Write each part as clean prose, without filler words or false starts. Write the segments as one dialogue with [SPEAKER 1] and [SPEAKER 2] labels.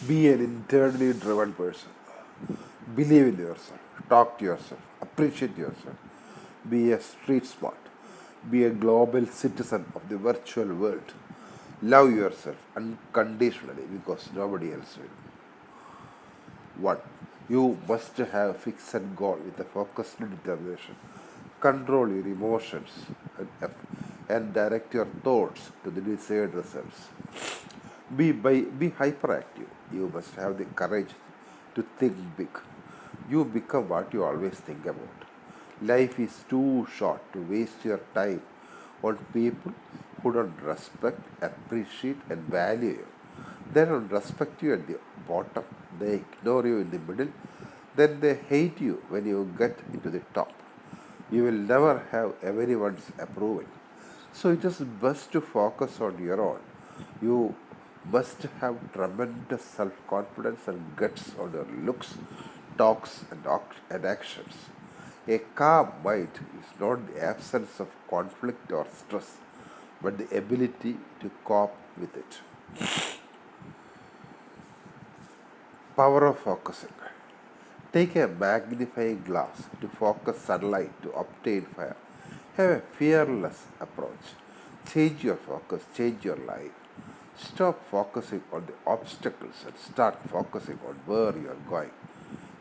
[SPEAKER 1] Be an internally driven person. Believe in yourself. Talk to yourself. Appreciate yourself. Be a street smart. Be a global citizen of the virtual world. Love yourself unconditionally because nobody else will. 1. You must have a fixed goal with a focused determination. Control your emotions and direct your thoughts to the desired results. Be hyperactive. You must have the courage to think big. You become what you always think about. Life is too short to waste your time on people who don't respect, appreciate, and value you. They don't respect you at the bottom, they ignore you in the middle, then they hate you when you get into the top. You will never have everyone's approval. So it is best to focus on your own. You must have tremendous self confidence and guts on your looks, talks, and actions. A calm mind is not the absence of conflict or stress, but the ability to cope with it. Power of focusing. Take a magnifying glass to focus sunlight to obtain fire. Have a fearless approach. Change your focus, change your life. Stop focusing on the obstacles and start focusing on where you are going.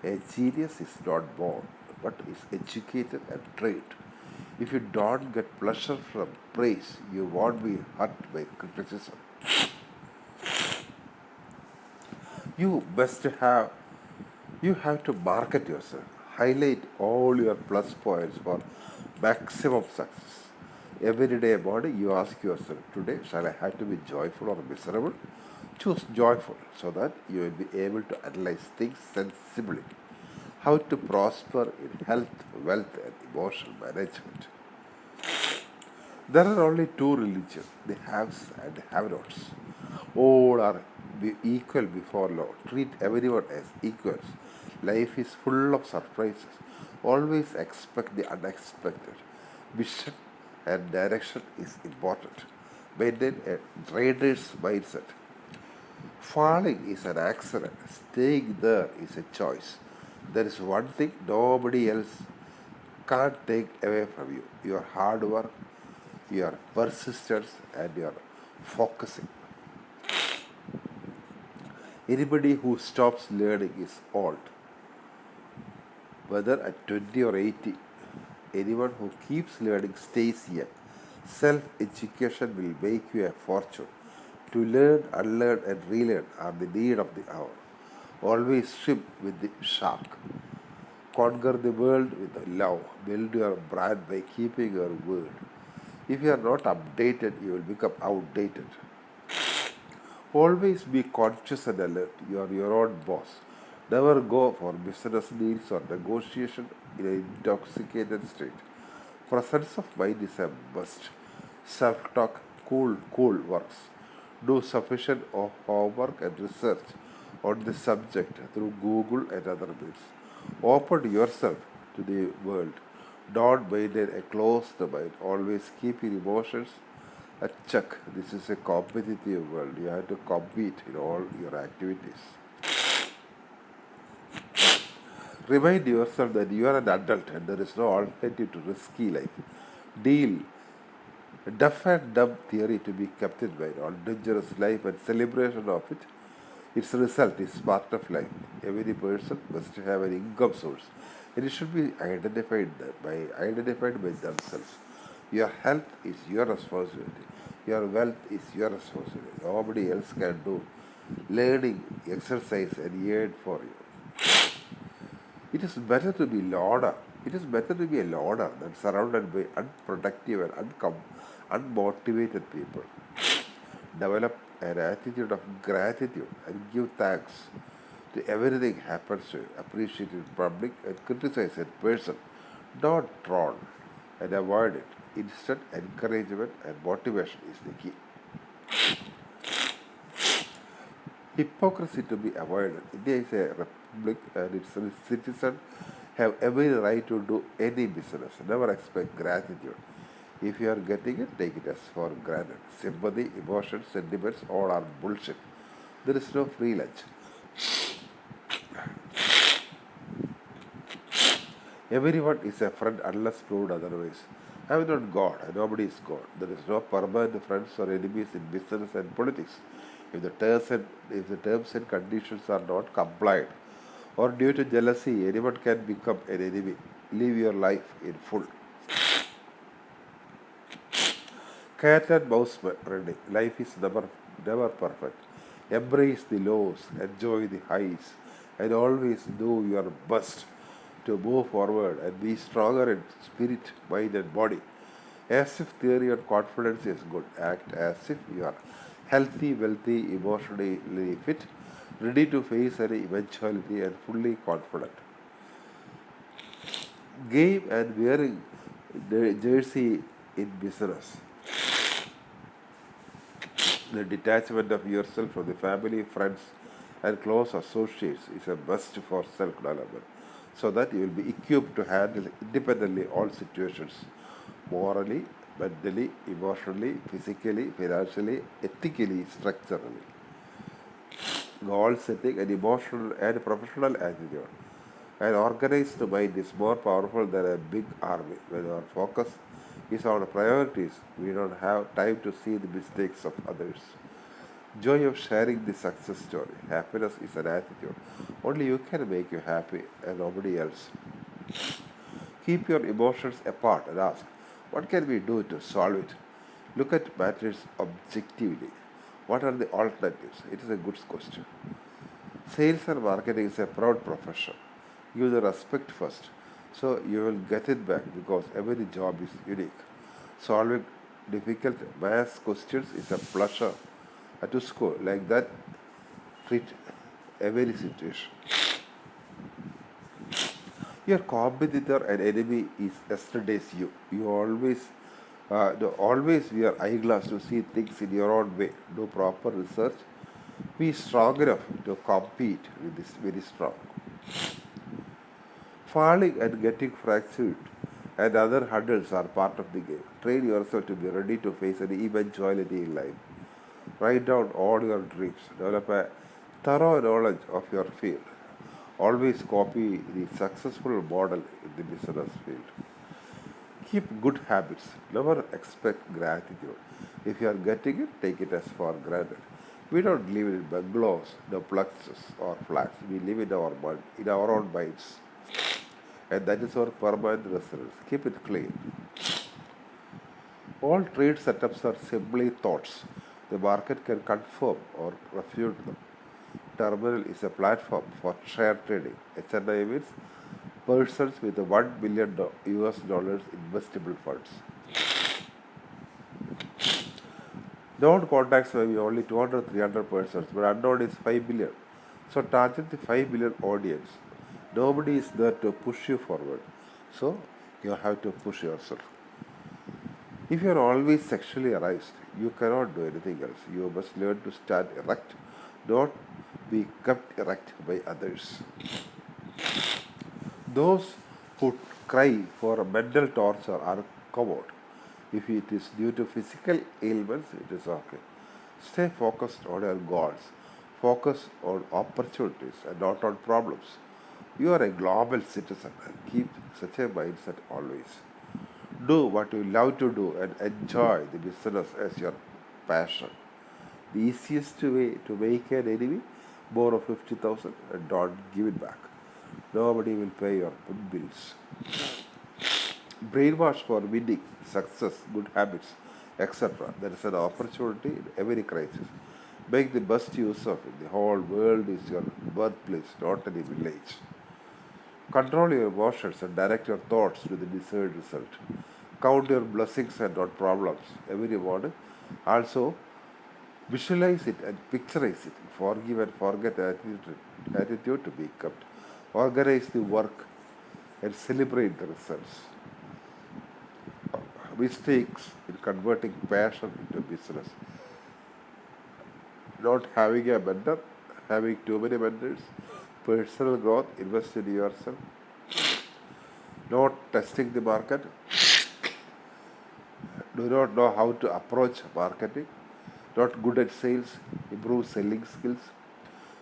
[SPEAKER 1] A genius is not born, but is educated and trained. If you don't get pleasure from praise, you won't be hurt by criticism. You must have You have to market yourself, highlight all your plus points for maximum success. Every day morning, you ask yourself, today, shall I have to be joyful or miserable? Choose joyful so that you will be able to analyze things sensibly. How to prosper in health, wealth, and emotional management. There are only two religions, the haves and the have nots. All are equal before law. Treat everyone as equals. Life is full of surprises. Always expect the unexpected. Vision and direction is important. Maintain a trader's mindset. Falling is an accident. Staying there is a choice. There is one thing nobody else can't take away from you: your hard work, your persistence, and your focusing. Anybody who stops learning is old, whether at 20 or 80. Anyone who keeps learning stays young. Self education will make you a fortune. To learn, unlearn, and relearn are the need of the hour. Always swim with the shark. Conquer the world with love. Build your brand by keeping your word. If you are not updated, you will become outdated. Always be conscious and alert. You are your own boss. Never go for business deals or negotiation in an intoxicated state. Presence of mind is a must. Self talk, cool works. Do sufficient of homework and research on the subject through Google and other means. Open yourself to the world. Don't maintain a closed mind. Always keep your emotions at check. This is a competitive world. You have to compete in all your activities. Remind yourself that you are an adult and there is no alternative to risky life. Deal deaf and dumb theory to be kept in mind. All dangerous life and celebration of it. Its result is part of life. Every person must have an income source, and it should be identified by themselves. Your health is your responsibility. Your wealth is your responsibility. Nobody else can do learning, exercise, and earn for you. It is better to be loner. It is better to be a loner than surrounded by unproductive and unmotivated people. Develop an attitude of gratitude and give thanks to everything happens to you. Appreciate it in public and criticize it in person. Don't troll and avoid it. Instant encouragement and motivation is the key. Hypocrisy to be avoided. India is a republic and its citizens have every right to do any business. Never expect gratitude. If you are getting it, take it as for granted. Sympathy, emotions, sentiments, all are bullshit. There is no free lunch. Everyone is a friend unless proved otherwise. I am not God, and nobody is God. There is no permanent friends or enemies in business and politics. If the terms and conditions are not complied, or due to jealousy, anyone can become an enemy. Live your life in full. Cat and mouse running. Life is never perfect. Embrace the lows, enjoy the highs, and always do your best to move forward and be stronger in spirit, mind, and body. As if theory and confidence is good, act as if you are healthy, wealthy, emotionally fit, ready to face any eventuality, and fully confident. Game and wearing the jersey in business. The detachment of yourself from the family, friends, and close associates is a must for self development so that you will be equipped to handle independently all situations morally, mentally, emotionally, physically, financially, ethically, structurally. Goal setting and emotional and professional attitude. An organized mind is more powerful than a big army. When our focus is on priorities, we don't have time to see the mistakes of others. Joy of sharing the success story. Happiness is an attitude. Only you can make you happy and nobody else. Keep your emotions apart and ask, what can we do to solve it? Look at matters objectively. What are the alternatives? It is a good question. Sales and marketing is a proud profession. Give the respect first. So you will get it back because every job is unique. Solving difficult math questions is a pleasure to school. Like that, treat every situation. Your competitor and enemy is yesterday's you. You always wear eyeglass to see things in your own way. Do proper research. Be strong enough to compete with this very strong. Falling and getting fractured and other hurdles are part of the game. Train yourself to be ready to face any eventuality in life. Write down all your dreams. Develop a thorough knowledge of your field. Always copy the successful model in the business field. Keep good habits. Never expect gratitude. If you are getting it, take it as for granted. We don't live in bungalows, no plexus or flats. We live in our mind, in our own minds. And that is our permanent residence. Keep it clean. All trade setups are simply thoughts. The market can confirm or refute them. Terminal is a platform for share trading. HNI means persons with a $1 billion US dollars investable funds. Known contacts may be only 200, 300 persons, but unknown is 5 billion. So target the 5 billion audience. Nobody is there to push you forward. So you have to push yourself. If you are always sexually aroused, you cannot do anything else. You must learn to stand erect, not be kept erect by others. Those who cry for mental torture are coward. If it is due to physical ailments, it is okay. Stay focused on your goals. Focus on opportunities and not on problems. You are a global citizen and keep such a mindset always. Do what you love to do and enjoy the business as your passion. The easiest way to make an enemy, borrow 50,000 and don't give it back. Nobody will pay your bills. Brainwash for winning, success, good habits, etc. There is an opportunity in every crisis. Make the best use of it. The whole world is your birthplace, not any village. Control your emotions and direct your thoughts to the desired result. Count your blessings and not problems every morning. Also, visualize it and picturize it. Forgive and forget attitude to be kept. Organize the work and celebrate the results. Mistakes in converting passion into business. Not having a mentor, having too many mentors, personal growth, invest in yourself, not testing the market, do not know how to approach marketing, not good at sales, improve selling skills,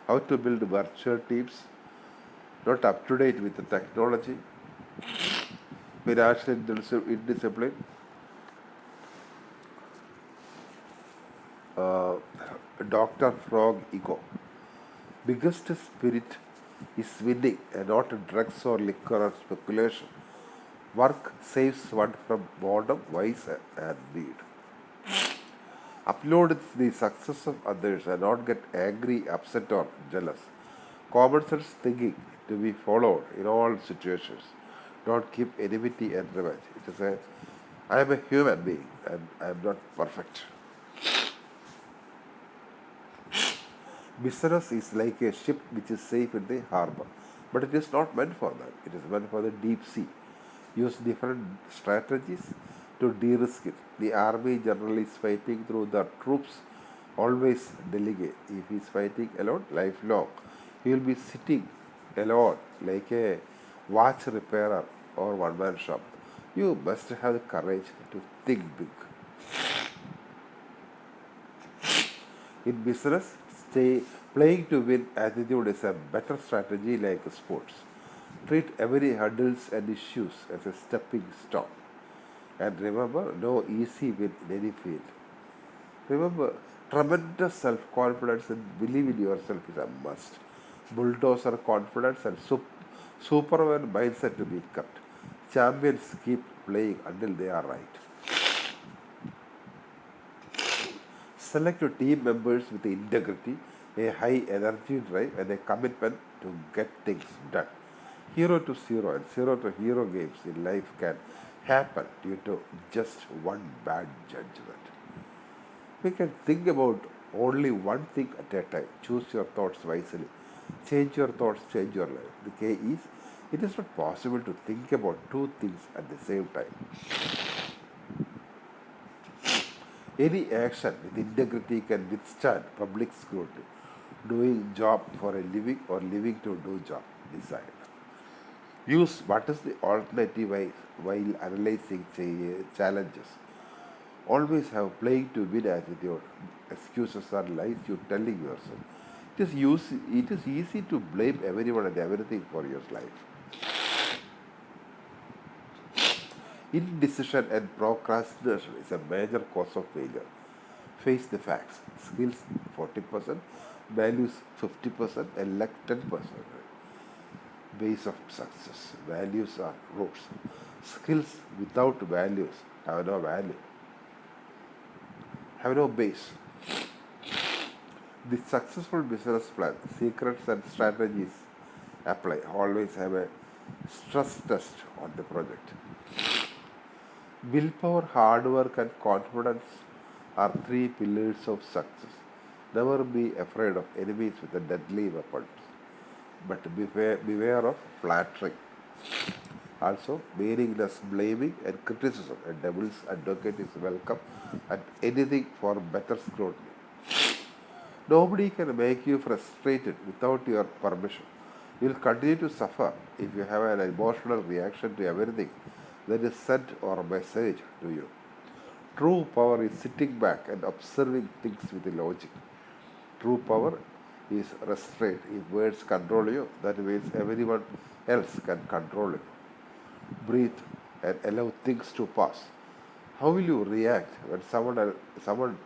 [SPEAKER 1] how to build virtual teams, not up to date with the technology, financial indiscipline, uh, Dr. Frog ego. Biggest spirit is winning and not drugs or liquor or speculation. Work saves one from boredom, vice, and need. Upload the success of others and not get angry, upset, or jealous. Common sense thinking to be followed in all situations. Don't keep enmity and revenge. It is a I am a human being and I am not perfect. Business is like a ship which is safe in the harbor, but it is not meant for that. It is meant for the deep sea. Use different strategies to de-risk it. The army generally is fighting through the troops. Always delegate. If he is fighting alone, lifelong, he will be sitting alone like a watch repairer or one-man shop. You must have the courage to think big. In business, stay playing to win attitude is a better strategy like sports. Treat every hurdles and issues as a stepping stone. And remember, no easy win in any field. Remember, tremendous self-confidence and believe in yourself is a must. Bulldozer confidence and Superman mindset to be kept. Champions keep playing until they are right. Select your team members with integrity, a high energy drive, and a commitment to get things done. Hero to zero and zero to hero games in life can happen due to just one bad judgment. We can think about only one thing at a time. Choose your thoughts wisely. Change your thoughts, change your life. The key is it is not possible to think about two things at the same time. Any action with integrity can withstand public scrutiny. Doing job for a living or living to do job. Decide. Use what is the alternative while analyzing challenges. Always have playing to win attitude. Excuses are lies you telling yourself. It is easy to blame everyone and everything for your life. Indecision and procrastination is a major cause of failure. Face the facts. Skills 40%, values 50%, and luck 10%. Base of success. Values are roots. Skills without values have no value, have no base. The successful business plan, secrets and strategies apply. Always have a stress test on the project. Willpower, hard work, and confidence are three pillars of success. Never be afraid of enemies with a deadly weapons, but beware of flattery. Also, meaningless blaming and criticism. A devil's advocate is welcome at anything for better scrutiny. Nobody can make you frustrated without your permission. You will continue to suffer if you have an emotional reaction to everything that is sent or message to you. True power is sitting back and observing things with logic. True power is restraint. If words control you, that means everyone else can control you. Breathe and allow things to pass. How will you react when someone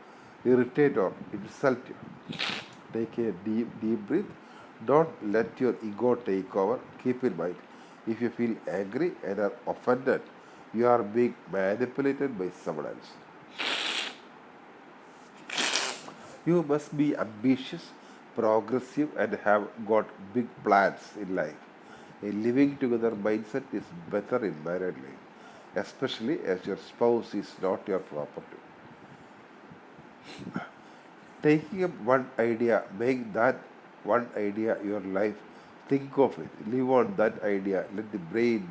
[SPEAKER 1] irritate or insult you? Take a deep breath. Don't let your ego take over. Keep in mind, if you feel angry and are offended, you are being manipulated by someone else. You must be ambitious, progressive, and have got big plans in life. A living together mindset is better in married life, especially as your spouse is not your property. Taking up one idea, make that one idea your life. Think of it, live on that idea. Let the brain,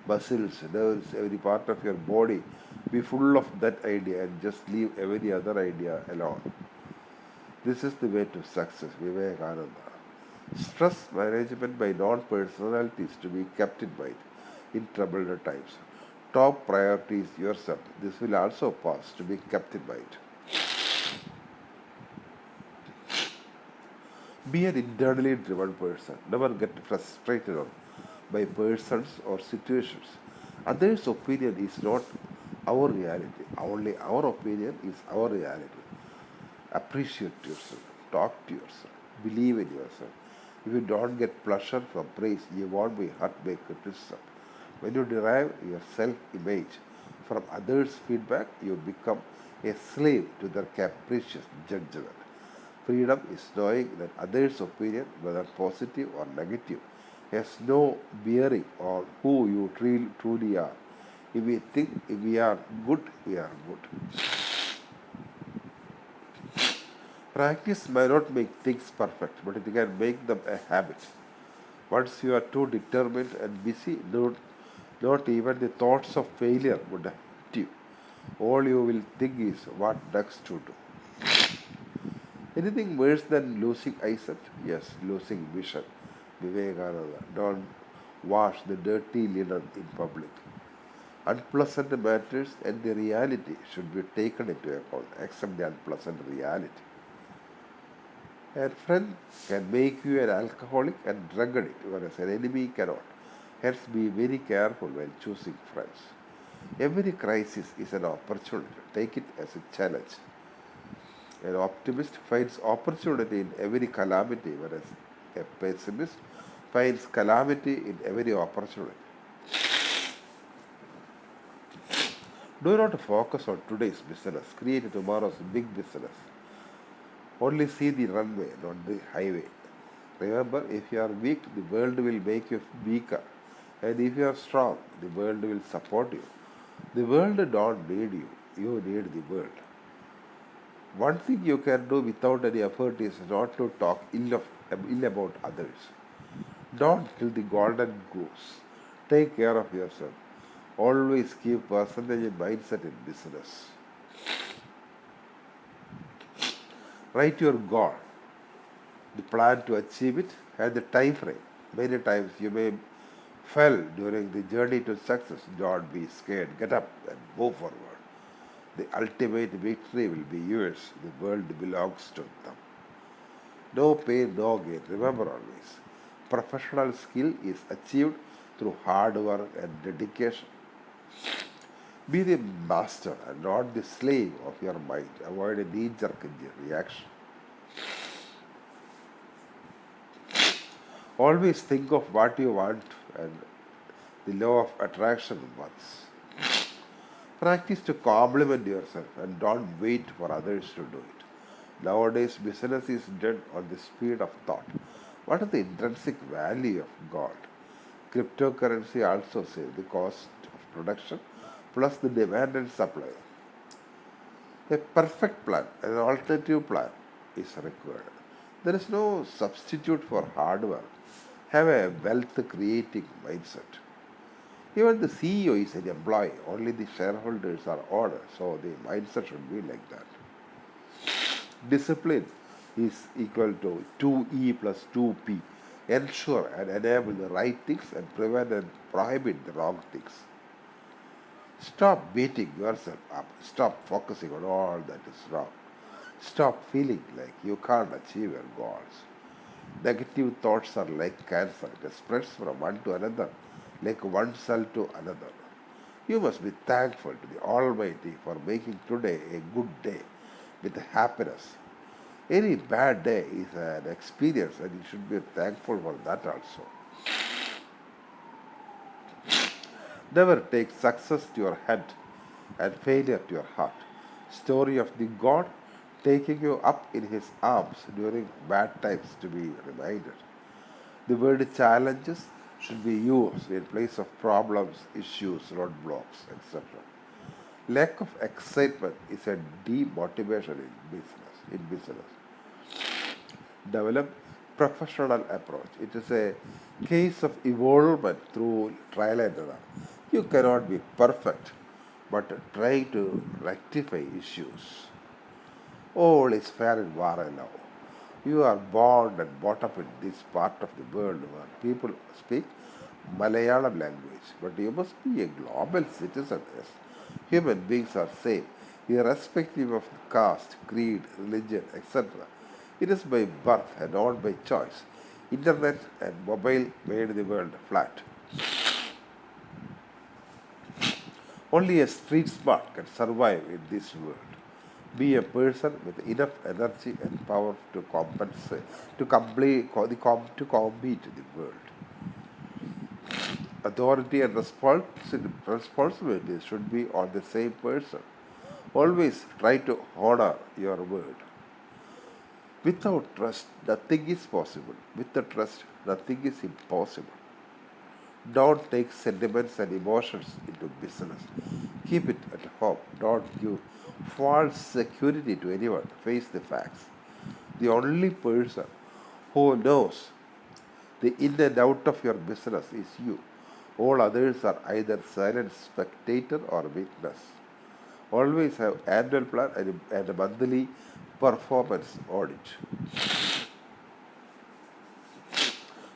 [SPEAKER 1] muscles, nerves, every part of your body be full of that idea and just leave every other idea alone. This is the way to success, Vivekananda. Stress management by non-personalities to be kept in mind in troubled times. Top priority is yourself. This will also pass to be kept in mind. Be an internally driven person. Never get frustrated by persons or situations. Others' opinion is not our reality. Only our opinion is our reality. Appreciate yourself. Talk to yourself. Believe in yourself. If you don't get pleasure from praise, you won't be hurt by criticism. When you derive your self image from others' feedback, you become a slave to their capricious judgment. Freedom is knowing that others' opinion, whether positive or negative, has no bearing on who you truly are. If we think if we are good, we are good. Practice may not make things perfect, but it can make them a habit. Once you are too determined and busy, not even the thoughts of failure would hit you. All you will think is what next to do. Anything worse than losing eyesight? Yes, losing vision. Vivekananda. Don't wash the dirty linen in public. Unpleasant matters and the reality should be taken into account, except the unpleasant reality. A friend can make you an alcoholic and drug addict, whereas an enemy cannot. Hence, be very careful when choosing friends. Every crisis is an opportunity. Take it as a challenge. An optimist finds opportunity in every calamity, whereas a pessimist finds calamity in every opportunity. Do not focus on today's business. Create tomorrow's big business. Only see the runway, not the highway. Remember, if you are weak, the world will make you weaker. And if you are strong, the world will support you. The world don't need you. You need the world. One thing you can do without any effort is not to talk ill about others. Don't kill the golden goose. Take care of yourself. Always keep percentage mindset in business. Write your goal, the plan to achieve it, and the time frame. Many times you may fail during the journey to success. Don't be scared. Get up and move forward. The ultimate victory will be yours. The world belongs to them. No pain, no gain. Remember always, professional skill is achieved through hard work and dedication. Be the master and not the slave of your mind. Avoid a knee-jerk reaction. Always think of what you want and the law of attraction works. Practice to compliment yourself and don't wait for others to do it. Nowadays, business is done on the speed of thought. What is the intrinsic value of gold? Cryptocurrency also saves the cost of production plus the demand and supply. A perfect plan, an alternative plan is required. There is no substitute for hard work. Have a wealth creating mindset. Even the CEO is an employee, only the shareholders are owners, so the mindset should be like that. Discipline is equal to 2E plus 2P. Ensure and enable the right things and prevent and prohibit the wrong things. Stop beating yourself up. Stop focusing on all that is wrong. Stop feeling like you can't achieve your goals. Negative thoughts are like cancer. It spreads from one to another, like one cell to another. You must be thankful to the Almighty for making today a good day with happiness. Any bad day is an experience and you should be thankful for that also. Never take success to your head and failure to your heart. Story of the God taking you up in his arms during bad times to be reminded. The word challenges should be used in place of problems, issues, roadblocks, etc. Lack of excitement is a demotivation in business. Develop professional approach. It is a case of evolvement through trial and error. You cannot be perfect, but try to rectify issues. All is fair in war and love. You are born and brought up in this part of the world where people speak Malayalam language, but you must be a global citizen. Yes. Human beings are same, irrespective of caste, creed, religion, etc. It is by birth and not by choice. Internet and mobile made the world flat. Only a street smart can survive in this world. Be a person with enough energy and power to compensate, to compete in the world. Authority and responsibility should be on the same person. Always try to honor your word. Without trust, nothing is possible. With the trust, nothing is impossible. Don't take sentiments and emotions into business. Keep it at home. Don't give false security to anyone. Face the facts. The only person who knows the in and out of your business is you. All others are either silent spectator or witness. Always have annual plan and a monthly performance audit.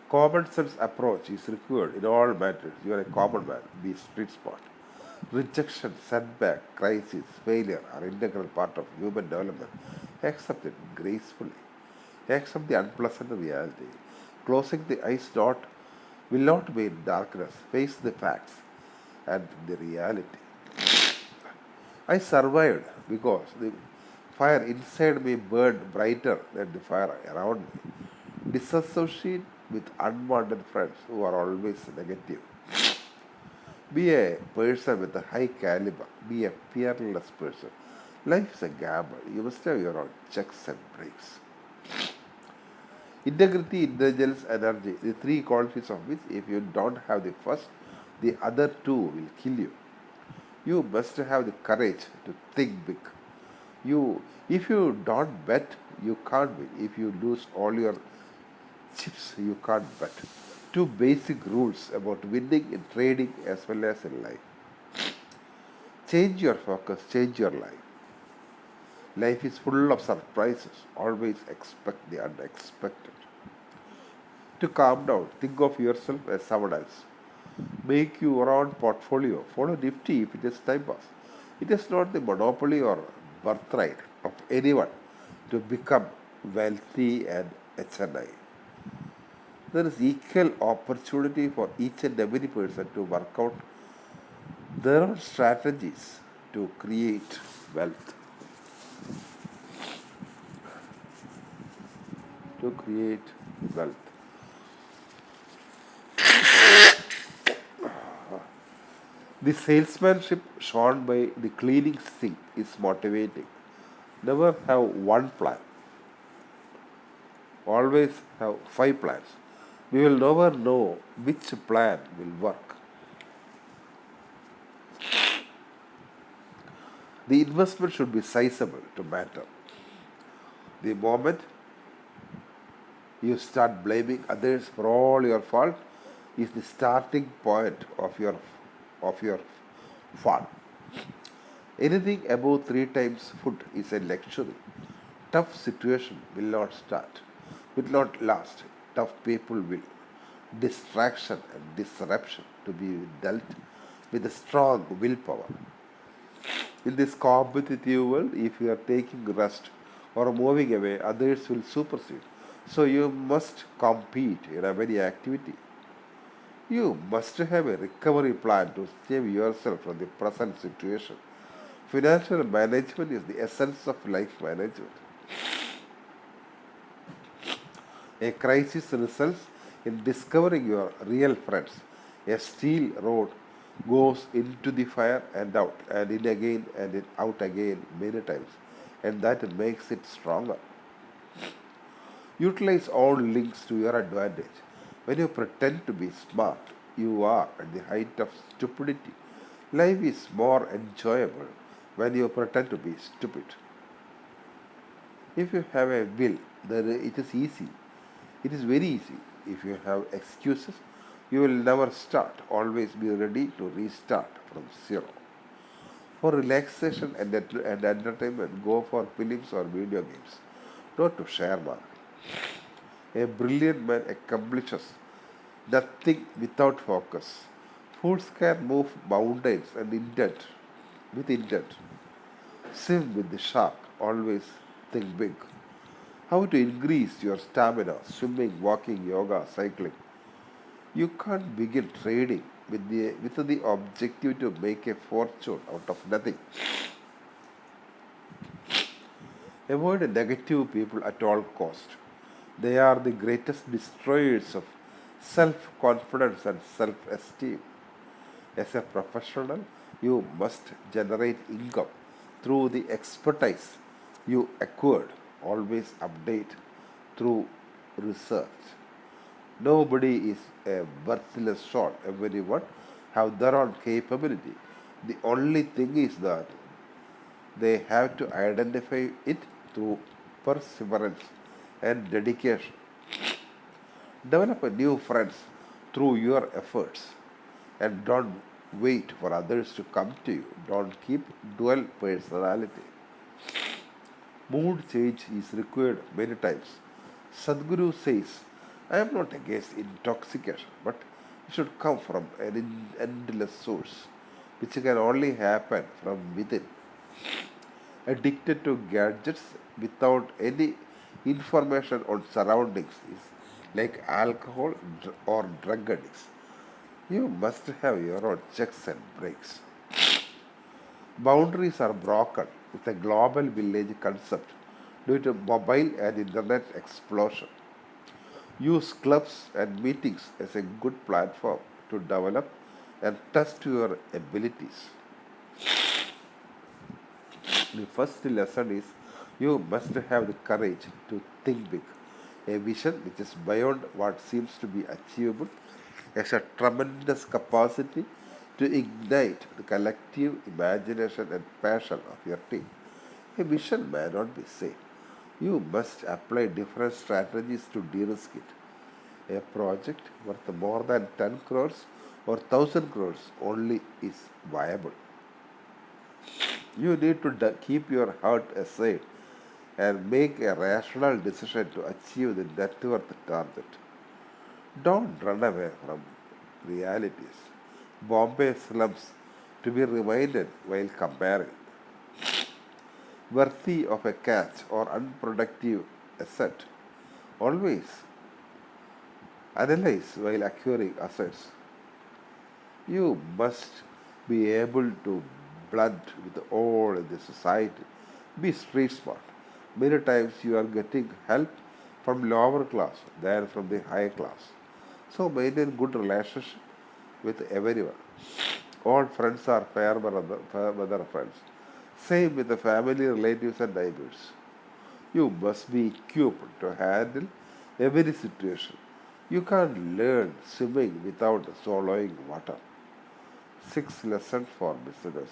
[SPEAKER 1] Common sense approach is required in all matters. You are a common man, be street smart. Rejection, setback, crisis, failure are integral part of human development. Accept it gracefully. Accept the unpleasant reality. Closing the eyes will not be in darkness. Face the facts and the reality. I survived because the fire inside me burned brighter than the fire around me. Disassociate with unwanted friends who are always negative. Be a person with a high caliber. Be a fearless person. Life is a gamble. You must have your own checks and breaks. Integrity, intelligence, energy, the three qualities of which, if you don't have the first, the other two will kill you. You must have the courage to think big. If you don't bet, you can't win. If you lose all your chips, you can't bet. Two basic rules about winning in trading as well as in life. Change your focus, change your life. Life is full of surprises. Always expect the unexpected. To calm down, think of yourself as someone else. Make your own portfolio. Follow Nifty if it is time pass. It is not the monopoly or birthright of anyone to become wealthy and HNI. There is equal opportunity for each and every person to work out their own strategies to create wealth. To create wealth. The salesmanship shown by the cleaning sink is motivating. Never have one plan. Always have five plans. We will never know which plan will work. The investment should be sizable to matter. The moment you start blaming others for all your fault is the starting point of your fall. Anything above three times food is a luxury. Tough situation will not last. Tough people will. Distraction and disruption to be dealt with a strong willpower. In this competitive world, if you are taking rest or moving away, others will supersede. So you must compete in every activity. You must have a recovery plan to save yourself from the present situation. Financial management is the essence of life management. A crisis results in discovering your real friends. A steel rod goes into the fire and out, and in again and in out again many times, and that makes it stronger. Utilize all links to your advantage. When you pretend to be smart, you are at the height of stupidity. Life is more enjoyable when you pretend to be stupid. If you have a will, then it is easy. It is very easy. If you have excuses, you will never start. Always be ready to restart from zero. For relaxation and entertainment, go for films or video games, not to share market. A brilliant man accomplishes nothing without focus. Fools can move mountains with intent. Swim with the shark. Always think big. how to increase your stamina, swimming, walking, yoga, cycling. You can't begin trading with the objective to make a fortune out of nothing. Avoid negative people at all cost. They are the greatest destroyers of self-confidence and self-esteem. As a professional, you must generate income through the expertise you acquired. Always update through research. Nobody is a worthless soul. Everyone have their own capability. The only thing is that they have to identify it through perseverance and dedication. Develop a new friends through your efforts and don't wait for others to come to you. Don't keep dual personality. Mood change is required many times. Sadhguru says, I am not against intoxication, but it should come from an endless source, which can only happen from within. Addicted to gadgets without any information on surroundings is like alcohol or drug addicts. You must have your own checks and breaks. Boundaries are broken with a global village concept due to mobile and internet explosion. Use clubs and meetings as a good platform to develop and test your abilities. The first lesson is you must have the courage to think big. A vision which is beyond what seems to be achievable has a tremendous capacity to ignite the collective imagination and passion of your team. A vision may not be safe. You must apply different strategies to de-risk it. A project worth more than 10 crores or 1000 crores only is viable. You need to keep your heart aside and make a rational decision to achieve the net worth target. Don't run away from realities. Bombay slums to be reminded while comparing. Worthy of a catch or unproductive asset. Always analyze while acquiring assets. You must be able to blend with all in the society. Be street smart. Many times you are getting help from lower class than from the higher class. So maintain good relationship with everyone. All friends are fair weather friends. Same with the family, relatives, and neighbors. You must be equipped to handle every situation. You can't learn swimming without swallowing water. Six lessons for business.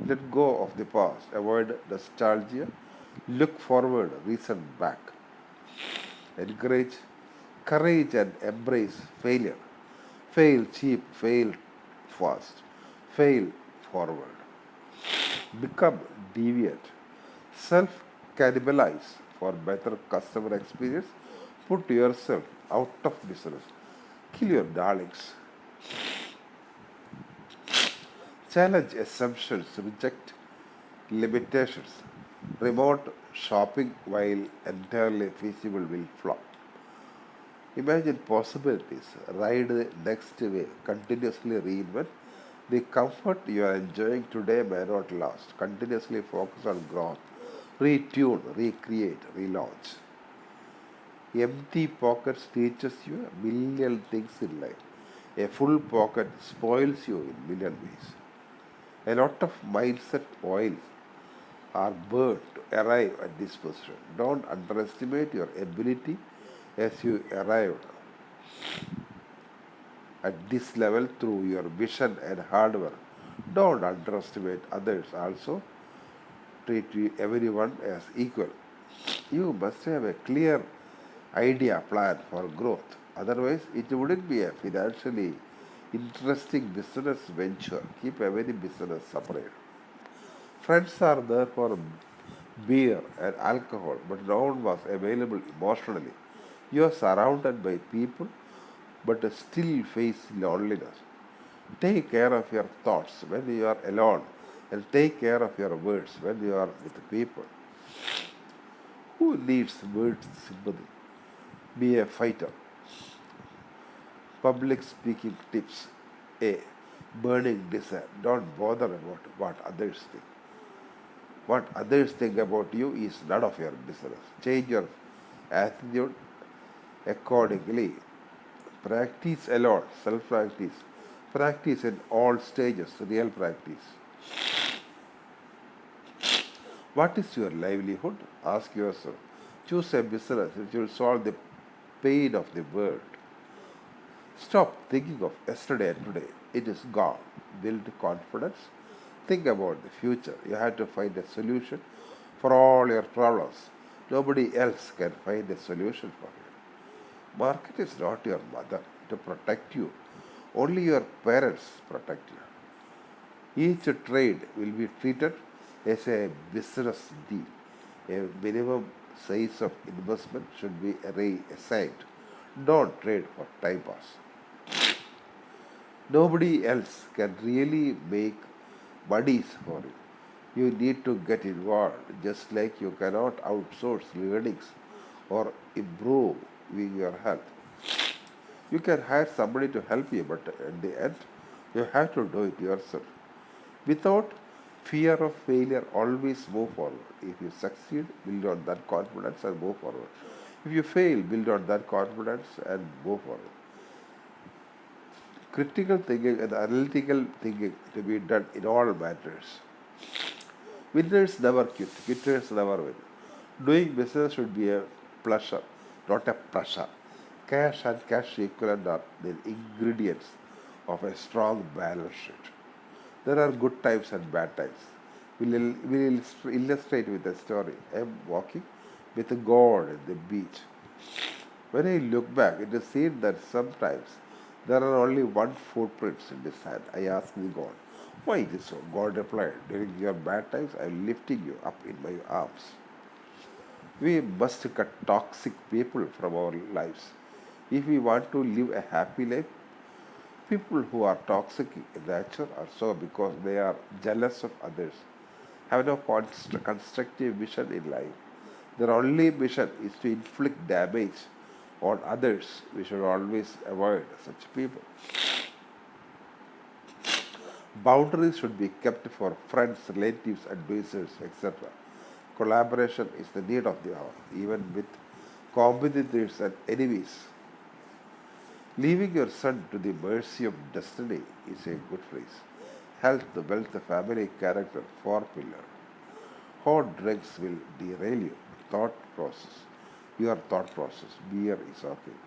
[SPEAKER 1] Let go of the past, avoid nostalgia, look forward, reason back. Encourage courage and embrace failure. Fail cheap, fail fast, fail forward. Become deviant. Self cannibalize for better customer experience. Put yourself out of business. Kill your darlings. Challenge assumptions, reject limitations. Remote shopping, while entirely feasible, will flop. Imagine possibilities, ride the next wave, continuously reinvent. The comfort you are enjoying today may not last. Continuously focus on growth, retune, recreate, relaunch. Empty pockets teaches you a million things in life. A full pocket spoils you in million ways. A lot of mindset oils are burned to arrive at this position. Don't underestimate your ability as you arrive at this level through your vision and hard work. Don't underestimate others also. Treat everyone as equal. You must have a clear idea plan for growth. Otherwise, it wouldn't be a financially interesting business venture. Keep every business separate. Friends are there for beer and alcohol, but no one was available emotionally. You are surrounded by people, but still face loneliness. Take care of your thoughts when you are alone, and take care of your words when you are with people. Who needs words sympathy? Be a fighter. Public speaking tips. A. Burning desire. Don't bother about what others think. What others think about you is none of your business. Change your attitude accordingly. Practice alone, self practice. Practice in all stages, real practice. What is your livelihood? Ask yourself. Choose a business which will solve the pain of the world. Stop thinking of yesterday and today. It is gone. Build confidence. Think about the future. You have to find a solution for all your problems. Nobody else can find a solution for you. Market is not your mother to protect you. Only your parents protect you. Each trade will be treated as a business deal. A minimum size of investment should be assigned. Don't trade for time pass. Nobody else can really make buddies for you. You need to get involved, just like you cannot outsource learnings or improve your health. You can hire somebody to help you, but at the end, you have to do it yourself. Without fear of failure, always move forward. If you succeed, build on that confidence and move forward. If you fail, build on that confidence and move forward. Critical thinking and analytical thinking to be done in all matters. Winners never quit, quitters never win. Doing business should be a pleasure, not a pressure. Cash and cash equivalent are the ingredients of a strong balance sheet. There are good times and bad times. We'll illustrate with a story. I'm walking with a God at the beach. When I look back, it is seen that sometimes there are only one footprints in the sand. I asked the God, why is it so? God replied, during your bad times, I am lifting you up in my arms. We must cut toxic people from our lives. If we want to live a happy life, people who are toxic in nature are so because they are jealous of others, have no constructive vision in life. Their only mission is to inflict damage on others. We should always avoid such people. Boundaries should be kept for friends, relatives, advisors, etc. Collaboration is the need of the hour, even with competitors and enemies. Leaving your son to the mercy of destiny is a good phrase. Health, wealth, family, character, four pillar. How drugs will derail you. Thought process. Your thought process. Beer is okay.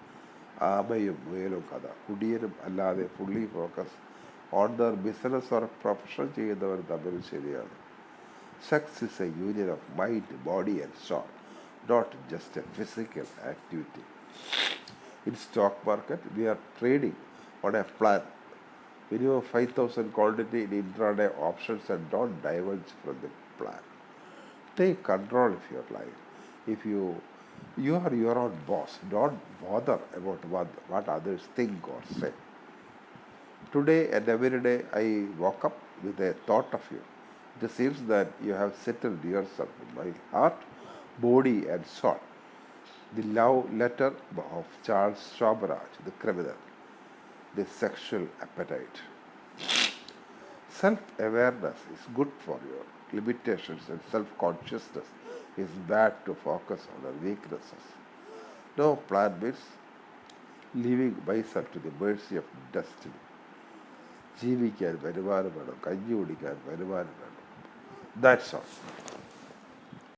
[SPEAKER 1] ആമയും മുയലും കഥ കുടിയനും അല്ലാതെ fully focus on there business or profession ചെയ്യുന്നവർ തമ്മിൽ ശരിയാണ്. Sex is a union of mind, body and soul, not just a physical activity. In stock market, we are trading on a plan. Minimum 5,000 quantity in intraday options and don't diverge from the plan. Take control of your life. If you are your own boss, don't bother about what others think or say. Today and every day I woke up with a thought of you. It seems that you have settled yourself in my heart, body and soul. The love letter of Charles Shabraj, the criminal, the sexual appetite. Self-awareness is good for your limitations and self-consciousness is bad to focus on our weaknesses. No plan means leaving myself to the mercy of destiny. ജീവിക്കാൻ വരുമാനം വേണം, കഞ്ഞി കുടിക്കാൻ വരുമാനം വേണം. That's all.